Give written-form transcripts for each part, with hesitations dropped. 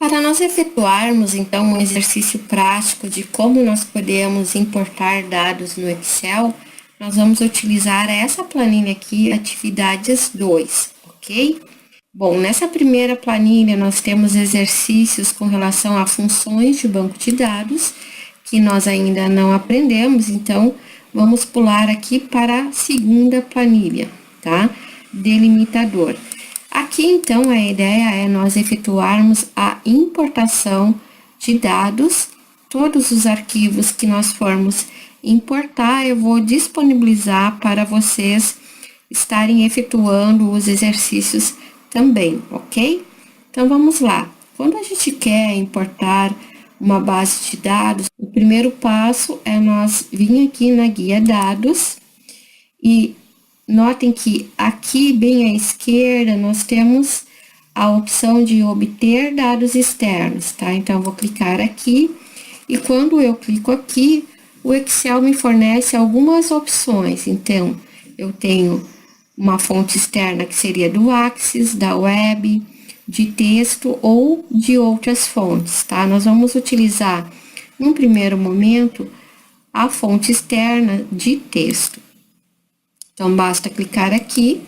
Para nós efetuarmos, então, um exercício prático de como nós podemos importar dados no Excel, nós vamos utilizar essa planilha aqui, Atividades 2, ok? Bom, nessa primeira planilha nós temos exercícios com relação a funções de banco de dados, que nós ainda não aprendemos, então vamos pular aqui para a segunda planilha, tá? Delimitador. Aqui, então, a ideia é nós efetuarmos a importação de dados. Todos os arquivos que nós formos importar, eu vou disponibilizar para vocês estarem efetuando os exercícios também, ok? Então, vamos lá. Quando a gente quer importar uma base de dados, o primeiro passo é nós vir aqui na guia dados e notem que aqui bem à esquerda nós temos a opção de obter dados externos, tá? Então, eu vou clicar aqui e quando eu clico aqui, o Excel me fornece algumas opções. Então, eu tenho uma fonte externa que seria do Axis, da web, de texto ou de outras fontes, tá? Nós vamos utilizar, num primeiro momento, a fonte externa de texto. Então, basta clicar aqui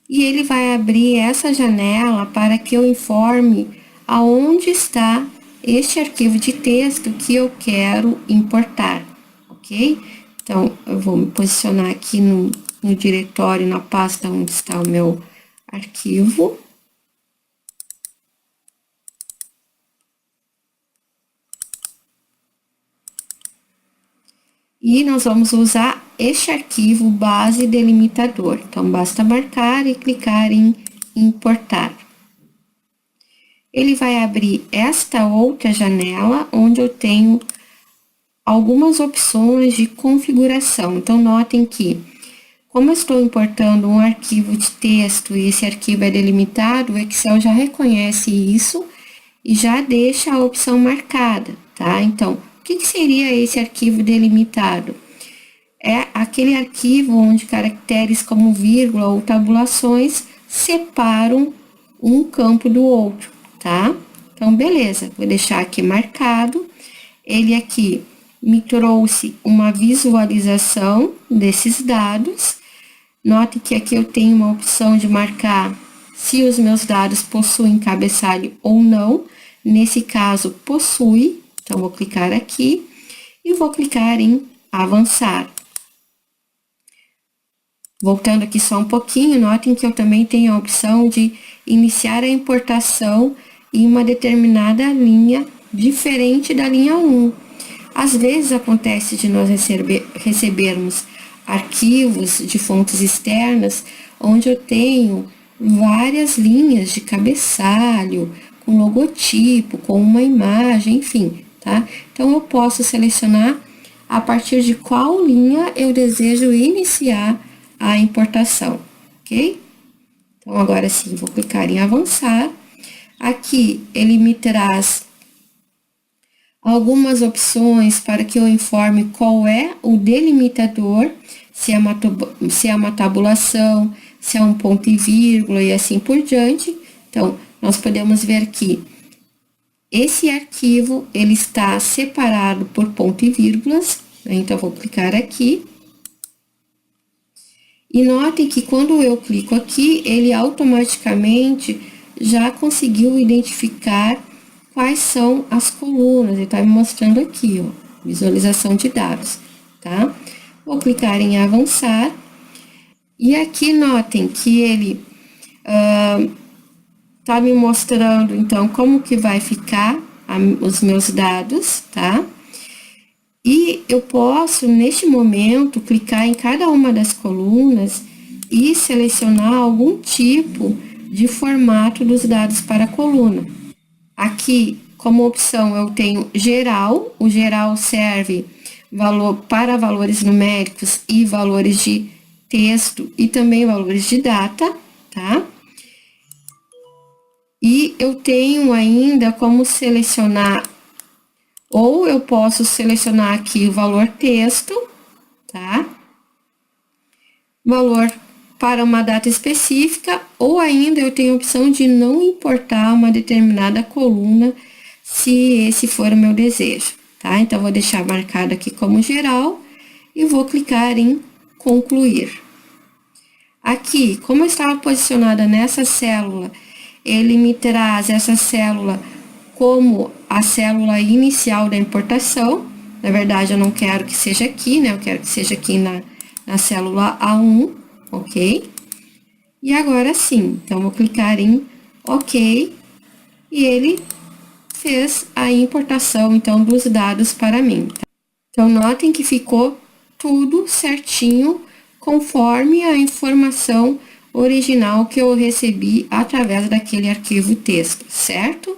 e ele vai abrir essa janela para que eu informe aonde está este arquivo de texto que eu quero importar, ok? Então, eu vou me posicionar aqui no diretório, na pasta onde está o meu arquivo. E nós vamos usar este arquivo base delimitador. Então, basta marcar e clicar em importar. Ele vai abrir esta outra janela, onde eu tenho algumas opções de configuração. Então, notem que, como eu estou importando um arquivo de texto e esse arquivo é delimitado, o Excel já reconhece isso e já deixa a opção marcada, tá? Então, o que seria esse arquivo delimitado? É aquele arquivo onde caracteres como vírgula ou tabulações separam um campo do outro, tá? Então, beleza, vou deixar aqui marcado. Ele aqui me trouxe uma visualização desses dados. Note que aqui eu tenho uma opção de marcar se os meus dados possuem cabeçalho ou não. Nesse caso, possui. Então, vou clicar aqui e vou clicar em avançar. Voltando aqui só um pouquinho, notem que eu também tenho a opção de iniciar a importação em uma determinada linha diferente da linha 1. Às vezes acontece de nós recebermos arquivos de fontes externas, onde eu tenho várias linhas de cabeçalho, com logotipo, com uma imagem, enfim, tá? Então, eu posso selecionar a partir de qual linha eu desejo iniciar a importação, ok? Então, agora sim, vou clicar em avançar. Aqui, ele me traz algumas opções para que eu informe qual é o delimitador, se é uma tabulação, se é um ponto e vírgula e assim por diante. Então, nós podemos ver que esse arquivo, ele está separado por ponto e vírgulas, né? Então, vou clicar aqui. E notem que quando eu clico aqui, ele automaticamente já conseguiu identificar quais são as colunas. Ele está me mostrando aqui, ó, visualização de dados, tá? Vou clicar em avançar. E aqui notem que ele tá me mostrando, então, como que vai ficar os meus dados, tá? E eu posso, neste momento, clicar em cada uma das colunas e selecionar algum tipo de formato dos dados para a coluna. Aqui, como opção, eu tenho geral. O geral serve para valores numéricos e valores de texto e também valores de data, tá? E eu tenho ainda como selecionar, ou eu posso selecionar aqui o valor texto, tá? Valor para uma data específica, ou ainda eu tenho a opção de não importar uma determinada coluna, se esse for o meu desejo, tá? Então, vou deixar marcado aqui como geral e vou clicar em concluir. Aqui, como eu estava posicionada nessa célula, ele me traz essa célula como a célula inicial da importação. Na verdade, eu não quero que seja aqui, né? Eu quero que seja aqui na célula A1, ok? E agora sim, então, vou clicar em OK, e ele fez a importação, então, dos dados para mim. Então, notem que ficou tudo certinho, conforme a informação original que eu recebi através daquele arquivo texto, certo?